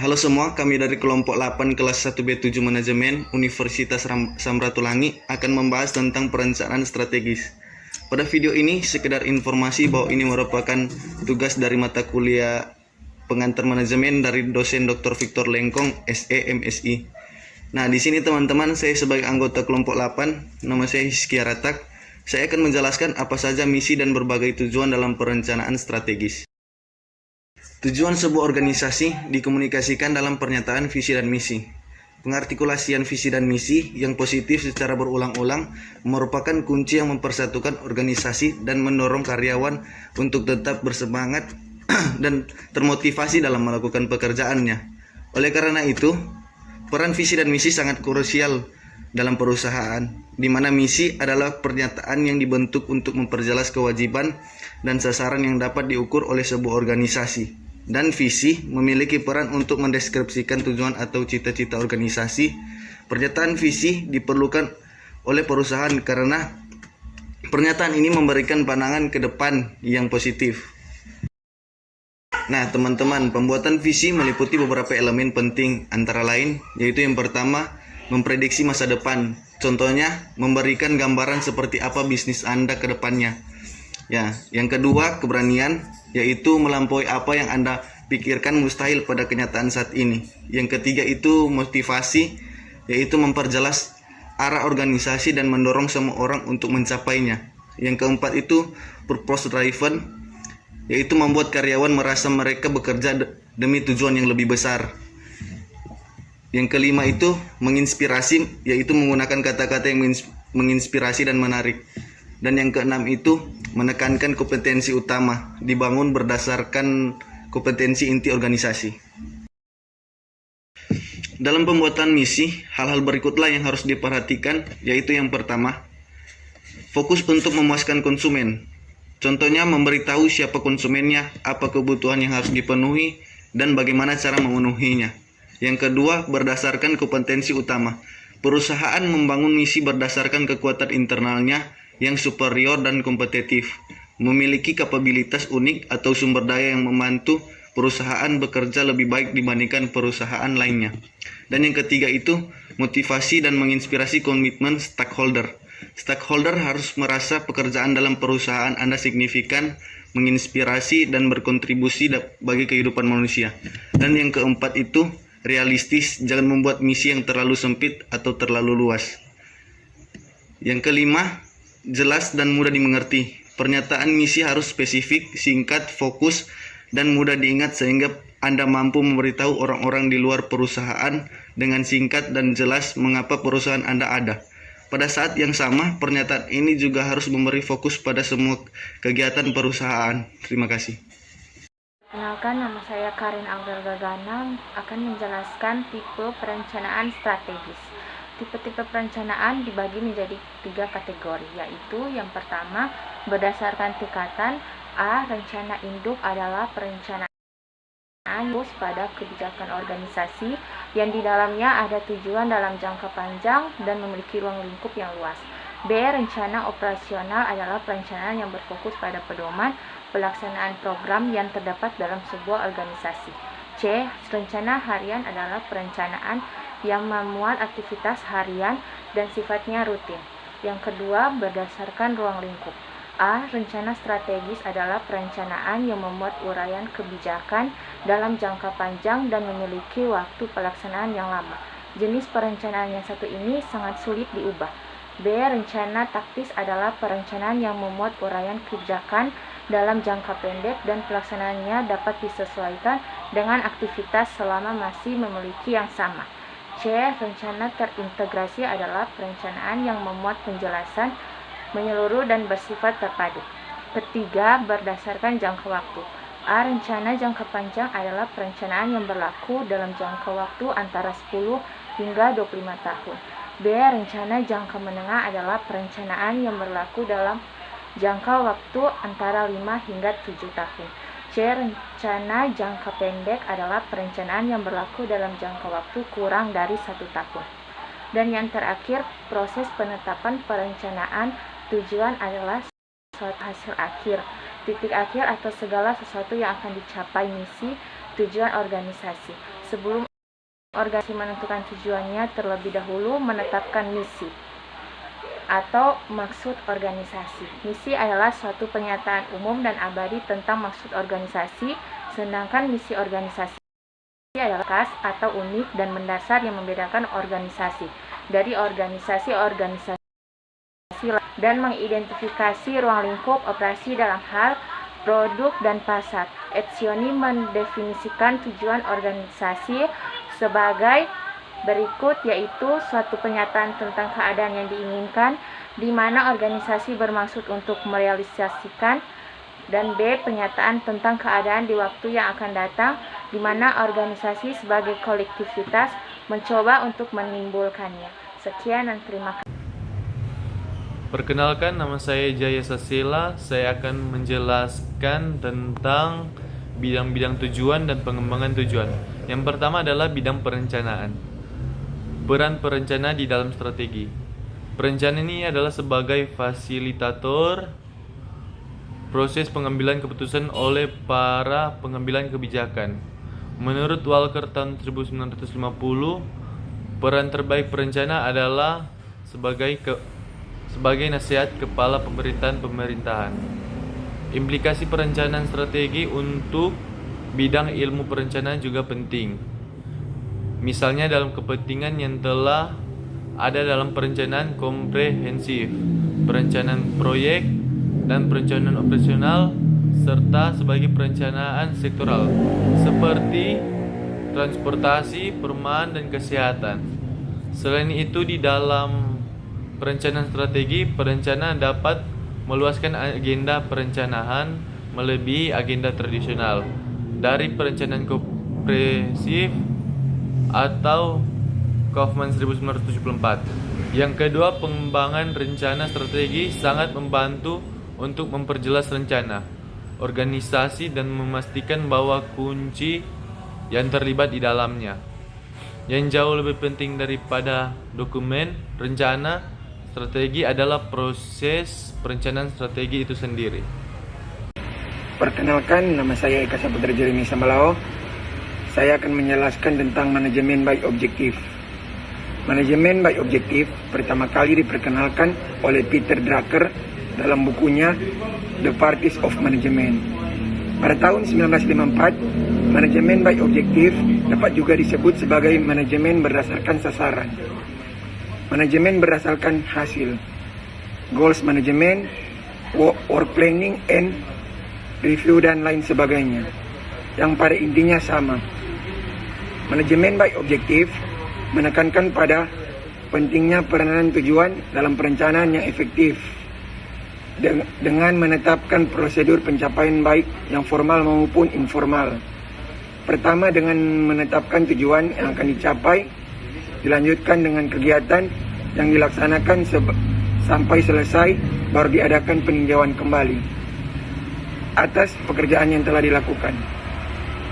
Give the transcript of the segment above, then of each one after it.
Halo semua, kami dari kelompok 8 kelas 1B7 Manajemen Universitas Samratulangi akan membahas tentang perencanaan strategis. Pada video ini sekedar informasi bahwa ini merupakan tugas dari mata kuliah pengantar manajemen dari dosen Dr. Victor Lengkong, SE MSI. Nah, di sini teman-teman, saya sebagai anggota kelompok 8, nama saya Hizkia Ratak. Saya akan menjelaskan apa saja misi dan berbagai tujuan dalam perencanaan strategis. Tujuan sebuah organisasi dikomunikasikan dalam pernyataan visi dan misi. Pengartikulasian visi dan misi yang positif secara berulang-ulang merupakan kunci yang mempersatukan organisasi dan mendorong karyawan untuk tetap bersemangat dan termotivasi dalam melakukan pekerjaannya. Oleh karena itu, peran visi dan misi sangat krusial dalam perusahaan, di mana misi adalah pernyataan yang dibentuk untuk memperjelas kewajiban dan sasaran yang dapat diukur oleh sebuah organisasi. Dan visi memiliki peran untuk mendeskripsikan tujuan atau cita-cita organisasi. Pernyataan visi diperlukan oleh perusahaan karena pernyataan ini memberikan pandangan ke depan yang positif. Nah, teman-teman, pembuatan visi meliputi beberapa elemen penting, antara lain yaitu yang pertama, memprediksi masa depan. Contohnya, memberikan gambaran seperti apa bisnis Anda ke depannya. Ya, yang kedua, keberanian, yaitu melampaui apa yang Anda pikirkan mustahil pada kenyataan saat ini. Yang ketiga itu motivasi, yaitu memperjelas arah organisasi dan mendorong semua orang untuk mencapainya. Yang keempat itu purpose driven, yaitu membuat karyawan merasa mereka bekerja demi tujuan yang lebih besar. Yang kelima itu menginspirasi, yaitu menggunakan kata-kata yang menginspirasi dan menarik. Dan yang keenam itu menekankan kompetensi utama, dibangun berdasarkan kompetensi inti organisasi. Dalam pembuatan misi, hal-hal berikutlah yang harus diperhatikan, yaitu yang pertama, fokus untuk memuaskan konsumen. Contohnya memberitahu siapa konsumennya, apa kebutuhan yang harus dipenuhi, dan bagaimana cara memenuhinya. Yang kedua, berdasarkan kompetensi utama. Perusahaan membangun misi berdasarkan kekuatan internalnya yang superior dan kompetitif, memiliki kapabilitas unik atau sumber daya yang membantu perusahaan bekerja lebih baik dibandingkan perusahaan lainnya. Dan yang ketiga itu motivasi dan menginspirasi komitmen stakeholder. Stakeholder harus merasa pekerjaan dalam perusahaan Anda signifikan, menginspirasi dan berkontribusi bagi kehidupan manusia. Dan yang keempat itu realistis, jangan membuat misi yang terlalu sempit atau terlalu luas. Yang kelima, jelas dan mudah dimengerti. Pernyataan misi harus spesifik, singkat, fokus, dan mudah diingat sehingga Anda mampu memberitahu orang-orang di luar perusahaan dengan singkat dan jelas mengapa perusahaan Anda ada. Pada saat yang sama, pernyataan ini juga harus memberi fokus pada semua kegiatan perusahaan. Terima kasih. Perkenalkan, nama saya Karin Aurel Gagana akan menjelaskan tipe perencanaan strategis. Tipe-tipe perencanaan dibagi menjadi 3 kategori, yaitu yang pertama, berdasarkan tingkatan. A. Rencana induk adalah perencanaan fokus pada kebijakan organisasi yang di dalamnya ada tujuan dalam jangka panjang dan memiliki ruang lingkup yang luas. B. Rencana operasional adalah perencanaan yang berfokus pada pedoman pelaksanaan program yang terdapat dalam sebuah organisasi. C. Rencana harian adalah perencanaan yang memuat aktivitas harian dan sifatnya rutin. Yang kedua, berdasarkan ruang lingkup. A. Rencana strategis adalah perencanaan yang memuat uraian kebijakan dalam jangka panjang dan memiliki waktu pelaksanaan yang lama. Jenis perencanaan yang satu ini sangat sulit diubah. B. Rencana taktis adalah perencanaan yang memuat uraian kebijakan dalam jangka pendek dan pelaksanaannya dapat disesuaikan dengan aktivitas selama masih memiliki yang sama. C. Rencana terintegrasi adalah perencanaan yang memuat penjelasan menyeluruh dan bersifat terpadu. Ketiga, berdasarkan jangka waktu. A. Rencana jangka panjang adalah perencanaan yang berlaku dalam jangka waktu antara 10 hingga 25 tahun. B. Rencana jangka menengah adalah perencanaan yang berlaku dalam jangka waktu antara 5 hingga 7 tahun. C. Rencana jangka pendek adalah perencanaan yang berlaku dalam jangka waktu kurang dari 1 tahun. Dan yang terakhir, proses penetapan perencanaan tujuan adalah suatu hasil akhir, titik akhir atau segala sesuatu yang akan dicapai misi tujuan organisasi. Sebelum organisasi menentukan tujuannya, terlebih dahulu menetapkan misi atau maksud organisasi. Misi adalah suatu pernyataan umum dan abadi tentang maksud organisasi, sedangkan misi organisasi adalah khas atau unik dan mendasar yang membedakan organisasi dari organisasi-organisasi dan mengidentifikasi ruang lingkup operasi dalam hal produk dan pasar. Etzioni mendefinisikan tujuan organisasi sebagai berikut, yaitu suatu pernyataan tentang keadaan yang diinginkan, di mana organisasi bermaksud untuk merealisasikan, dan B. Pernyataan tentang keadaan di waktu yang akan datang, di mana organisasi sebagai kolektivitas mencoba untuk menimbulkannya. Sekian dan terima kasih. Perkenalkan, nama saya Jaya Sasela. Saya akan menjelaskan tentang bidang-bidang tujuan dan pengembangan tujuan. Yang pertama adalah bidang perencanaan. Peran perencana di dalam strategi. Perencana ini adalah sebagai fasilitator proses pengambilan keputusan oleh para pengambilan kebijakan. Menurut Walker tahun 1950, peran terbaik perencana adalah sebagai nasihat kepala pemerintahan. Implikasi perencanaan strategi untuk bidang ilmu perencanaan juga penting. Misalnya dalam kepentingan yang telah ada dalam perencanaan komprehensif, perencanaan proyek, dan perencanaan operasional, serta sebagai perencanaan sektoral seperti transportasi, perumahan, dan kesehatan. Selain itu, di dalam perencanaan strategi, perencana dapat meluaskan agenda perencanaan melebihi agenda tradisional dari perencanaan komprehensif atau Kaufman 1974. Yang kedua, pengembangan rencana strategi sangat membantu untuk memperjelas rencana organisasi dan memastikan bahwa kunci yang terlibat di dalamnya. Yang jauh lebih penting daripada dokumen rencana strategi adalah proses perencanaan strategi itu sendiri. Perkenalkan, nama saya Eka Saputra Jeremy Sambalao. Saya akan menjelaskan tentang manajemen by objektif. Manajemen by objektif pertama kali diperkenalkan oleh Peter Drucker dalam bukunya The Parties of Management. Pada tahun 1954, manajemen by objektif dapat juga disebut sebagai manajemen berdasarkan sasaran. Manajemen berdasarkan hasil, goals management, work planning, and review, dan lain sebagainya, yang pada intinya sama. Manajemen by objektif menekankan pada pentingnya peranan tujuan dalam perencanaan yang efektif dengan menetapkan prosedur pencapaian baik yang formal maupun informal. Pertama, dengan menetapkan tujuan yang akan dicapai, dilanjutkan dengan kegiatan yang dilaksanakan sampai selesai, baru diadakan peninjauan kembali atas pekerjaan yang telah dilakukan.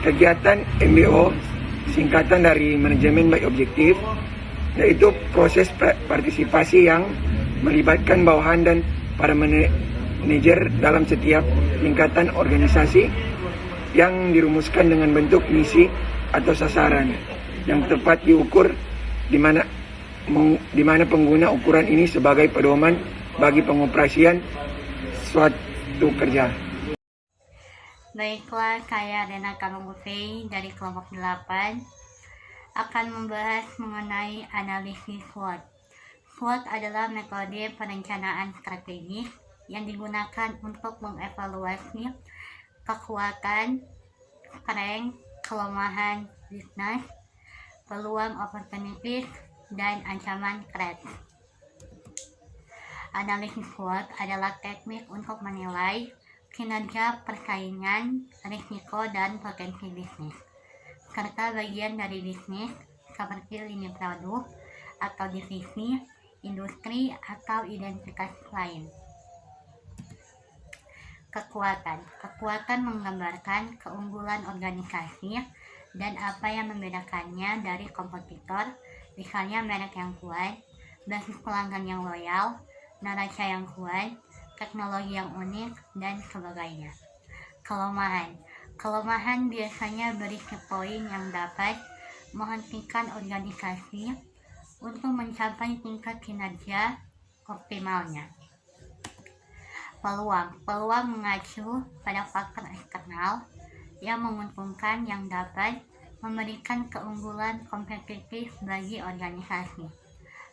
Kegiatan MBO singkatan dari manajemen by objektif, yaitu proses partisipasi yang melibatkan bawahan dan para manajer dalam setiap tingkatan organisasi, yang dirumuskan dengan bentuk misi atau sasaran yang tepat diukur, di mana pengguna ukuran ini sebagai pedoman bagi pengoperasian suatu kerja. Baiklah, saya Rena Kalungutei dari kelompok 8 akan membahas mengenai analisis SWOT. SWOT adalah metode perencanaan strategis yang digunakan untuk mengevaluasi kekuatan, strength, kelemahan bisnis, peluang opportunities, dan ancaman threat. Analisis SWOT adalah teknik untuk menilai kinerja persaingan, risiko, dan potensi bisnis, serta bagian dari bisnis seperti lini produk atau divisi, industri, atau identitas lain. Kekuatan menggambarkan keunggulan organisasi dan apa yang membedakannya dari kompetitor, misalnya merek yang kuat, basis pelanggan yang loyal, neraca yang kuat, teknologi yang unik, dan sebagainya. Kelemahan biasanya berisi poin yang dapat menghentikan organisasi untuk mencapai tingkat kinerja optimalnya. Peluang mengacu pada faktor eksternal yang menguntungkan yang dapat memberikan keunggulan kompetitif bagi organisasi.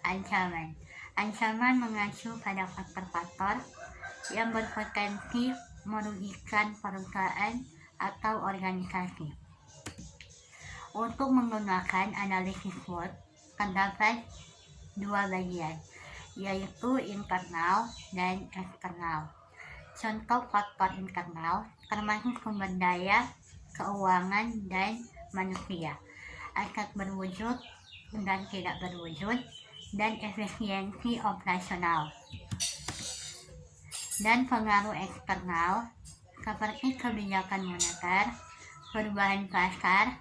Ancaman mengacu pada faktor-faktor yang berpotensi merugikan perusahaan atau organisasi. Untuk menggunakan analisis SWOT terdapat dua bagian, yaitu internal dan eksternal. Contoh faktor internal termasuk sumber daya, keuangan, dan manusia, aset berwujud dan tidak berwujud, dan efisiensi operasional. Dan pengaruh eksternal seperti kebijakan moneter, perubahan pasar,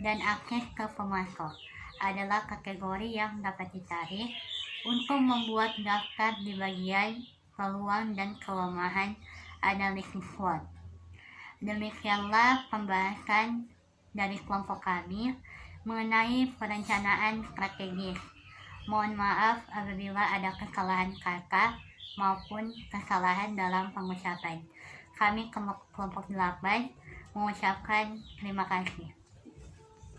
dan akses ke pemasok adalah kategori yang dapat ditarik untuk membuat daftar di bagian peluang dan kelemahan analisis SWOT. Demikianlah pembahasan dari kelompok kami mengenai perencanaan strategis. Mohon maaf apabila ada kesalahan kata maupun kesalahan dalam pengucapan. Kami kelompok 8 mengucapkan terima kasih.